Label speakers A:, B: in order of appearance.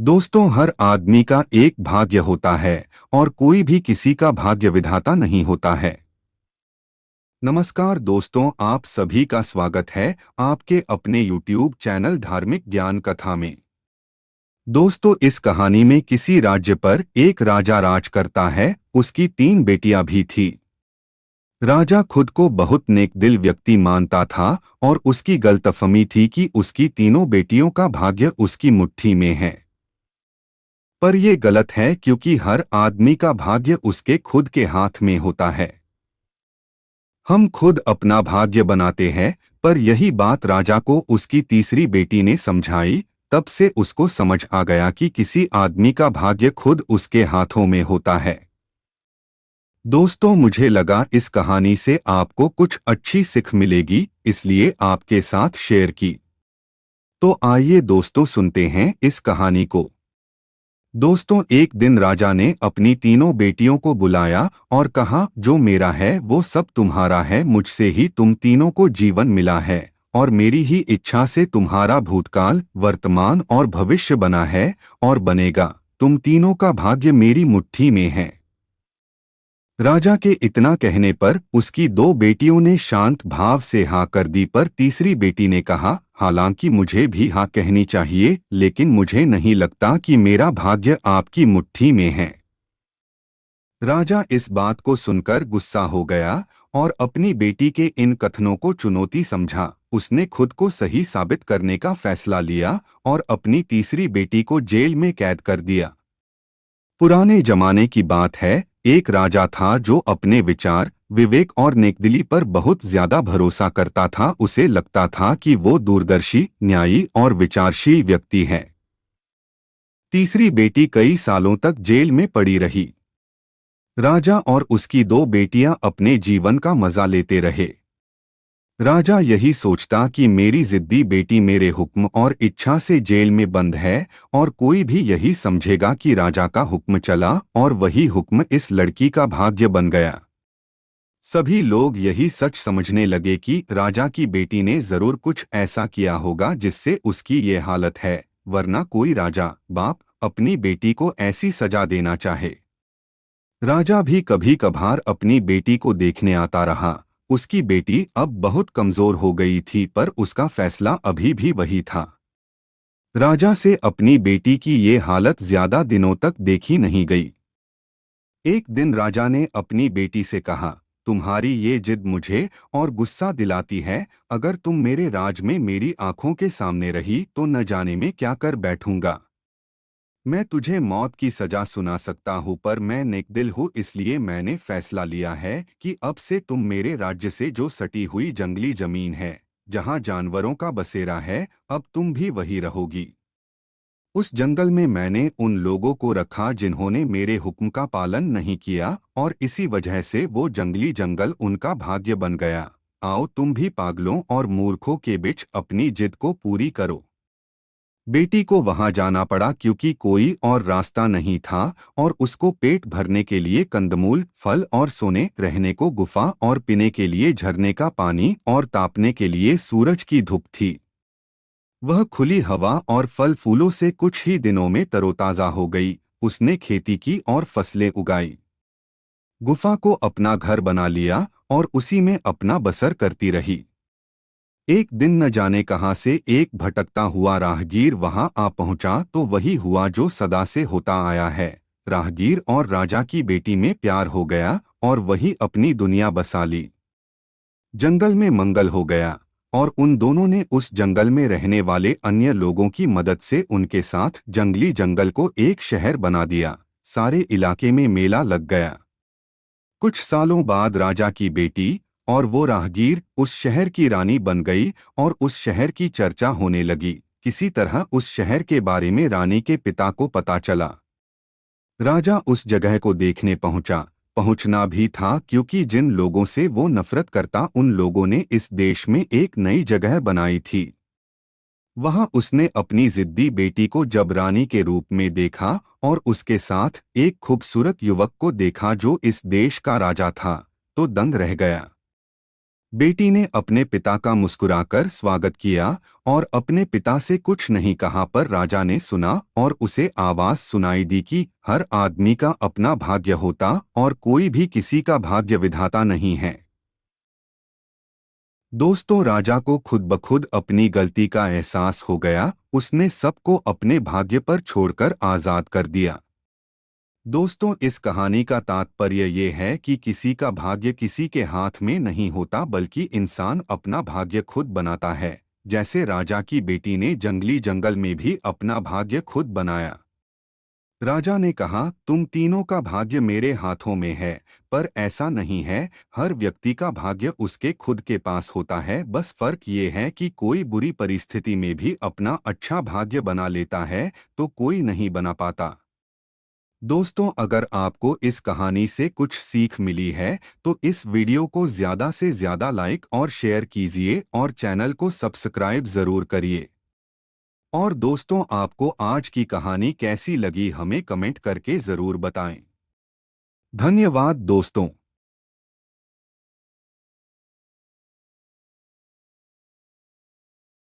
A: दोस्तों, हर आदमी का एक भाग्य होता है और कोई भी किसी का भाग्य विधाता नहीं होता है। नमस्कार दोस्तों, आप सभी का स्वागत है आपके अपने YouTube चैनल धार्मिक ज्ञान कथा में। दोस्तों, इस कहानी में किसी राज्य पर एक राजा राज करता है। उसकी 3 बेटियां भी थी। राजा खुद को बहुत नेकदिल व्यक्ति मानता था और उसकी गलतफहमी थी कि उसकी तीनों बेटियों का भाग्य उसकी मुट्ठी में है। पर यह गलत है, क्योंकि हर आदमी का भाग्य उसके खुद के हाथ में होता है। हम खुद अपना भाग्य बनाते हैं। पर यही बात राजा को उसकी तीसरी बेटी ने समझाई। तब से उसको समझ आ गया कि किसी आदमी का भाग्य खुद उसके हाथों में होता है। दोस्तों, मुझे लगा इस कहानी से आपको कुछ अच्छी सीख मिलेगी, इसलिए आपके साथ शेयर की। तो आइए दोस्तों, सुनते हैं इस कहानी को। दोस्तों, एक दिन राजा ने अपनी तीनों बेटियों को बुलाया और कहा, जो मेरा है वो सब तुम्हारा है। मुझसे ही तुम तीनों को जीवन मिला है और मेरी ही इच्छा से तुम्हारा भूतकाल, वर्तमान और भविष्य बना है और बनेगा। तुम तीनों का भाग्य मेरी मुट्ठी में है। राजा के इतना कहने पर उसकी 2 बेटियों ने शांत भाव से हाँ कर दी, पर तीसरी बेटी ने कहा, हालांकि मुझे भी हाँ कहनी चाहिए, लेकिन मुझे नहीं लगता कि मेरा भाग्य आपकी मुट्ठी में है। राजा इस बात को सुनकर गुस्सा हो गया और अपनी बेटी के इन कथनों को चुनौती समझा। उसने खुद को सही साबित करने का फैसला लिया और अपनी तीसरी बेटी को जेल में कैद कर दिया। पुराने जमाने की बात है, एक राजा था जो अपने विचार, विवेक और नेकदिली पर बहुत ज्यादा भरोसा करता था। उसे लगता था कि वो दूरदर्शी, न्यायी और विचारशील व्यक्ति है। तीसरी बेटी कई सालों तक जेल में पड़ी रही। राजा और उसकी 2 बेटियां अपने जीवन का मजा लेते रहे। राजा यही सोचता कि मेरी जिद्दी बेटी मेरे हुक्म और इच्छा से जेल में बंद है और कोई भी यही समझेगा कि राजा का हुक्म चला और वही हुक्म इस लड़की का भाग्य बन गया। सभी लोग यही सच समझने लगे कि राजा की बेटी ने जरूर कुछ ऐसा किया होगा जिससे उसकी ये हालत है, वरना कोई राजा, बाप अपनी बेटी को ऐसी सजा देना चाहे। राजा भी कभी कभार अपनी बेटी को देखने आता रहा। उसकी बेटी अब बहुत कमजोर हो गई थी, पर उसका फैसला अभी भी वही था। राजा से अपनी बेटी की ये हालत ज्यादा दिनों तक देखी नहीं गई। एक दिन राजा ने अपनी बेटी से कहा, तुम्हारी ये जिद मुझे और गुस्सा दिलाती है। अगर तुम मेरे राज में मेरी आंखों के सामने रही तो न जाने में क्या कर बैठूंगा। मैं तुझे मौत की सजा सुना सकता हूँ, पर मैं नेकदिल हूँ, इसलिए मैंने फैसला लिया है कि अब से तुम मेरे राज्य से जो सटी हुई जंगली जमीन है, जहाँ जानवरों का बसेरा है, अब तुम भी वही रहोगी। उस जंगल में मैंने उन लोगों को रखा जिन्होंने मेरे हुक्म का पालन नहीं किया, और इसी वजह से वो जंगली जंगल उनका भाग्य बन गया। आओ, तुम भी पागलों और मूर्खों के बीच अपनी जिद को पूरी करो। बेटी को वहां जाना पड़ा क्योंकि कोई और रास्ता नहीं था, और उसको पेट भरने के लिए कंदमूल, फल और सोने, रहने को गुफा और पीने के लिए झरने का पानी और तापने के लिए सूरज की धूप थी। वह खुली हवा और फल फूलों से कुछ ही दिनों में तरोताजा हो गई। उसने खेती की और फसलें उगाई, गुफा को अपना घर बना लिया और उसी में अपना बसर करती रही। एक दिन न जाने कहां से एक भटकता हुआ राहगीर वहां आ पहुंचा, तो वही हुआ जो सदा से होता आया है। राहगीर और राजा की बेटी में प्यार हो गया और वही अपनी दुनिया बसा ली। जंगल में मंगल हो गया और उन दोनों ने उस जंगल में रहने वाले अन्य लोगों की मदद से उनके साथ जंगली जंगल को एक शहर बना दिया। सारे इलाके में मेला लग गया। कुछ सालों बाद राजा की बेटी और वो राहगीर उस शहर की रानी बन गई और उस शहर की चर्चा होने लगी। किसी तरह उस शहर के बारे में रानी के पिता को पता चला। राजा उस जगह को देखने पहुंचना भी था, क्योंकि जिन लोगों से वो नफरत करता उन लोगों ने इस देश में एक नई जगह बनाई थी। वहां उसने अपनी जिद्दी बेटी को जब रानी के रूप में देखा और उसके साथ एक खूबसूरत युवक को देखा जो इस देश का राजा था, तो दंग रह गया। बेटी ने अपने पिता का मुस्कुराकर स्वागत किया और अपने पिता से कुछ नहीं कहा, पर राजा ने सुना और उसे आवाज सुनाई दी कि हर आदमी का अपना भाग्य होता और कोई भी किसी का भाग्य विधाता नहीं है। दोस्तों, राजा को खुद ब खुद अपनी गलती का एहसास हो गया। उसने सबको अपने भाग्य पर छोड़कर आजाद कर दिया। दोस्तों, इस कहानी का तात्पर्य ये है कि किसी का भाग्य किसी के हाथ में नहीं होता, बल्कि इंसान अपना भाग्य खुद बनाता है। जैसे राजा की बेटी ने जंगली जंगल में भी अपना भाग्य खुद बनाया। राजा ने कहा, तुम तीनों का भाग्य मेरे हाथों में है, पर ऐसा नहीं है। हर व्यक्ति का भाग्य उसके खुद के पास होता है। बस फर्क ये है कि कोई बुरी परिस्थिति में भी अपना अच्छा भाग्य बना लेता है, तो कोई नहीं बना पाता। दोस्तों, अगर आपको इस कहानी से कुछ सीख मिली है तो इस वीडियो को ज़्यादा से ज़्यादा लाइक और शेयर कीजिए और चैनल को सब्सक्राइब ज़रूर करिए। और दोस्तों, आपको आज की कहानी कैसी लगी हमें कमेंट करके ज़रूर बताएं। धन्यवाद दोस्तों।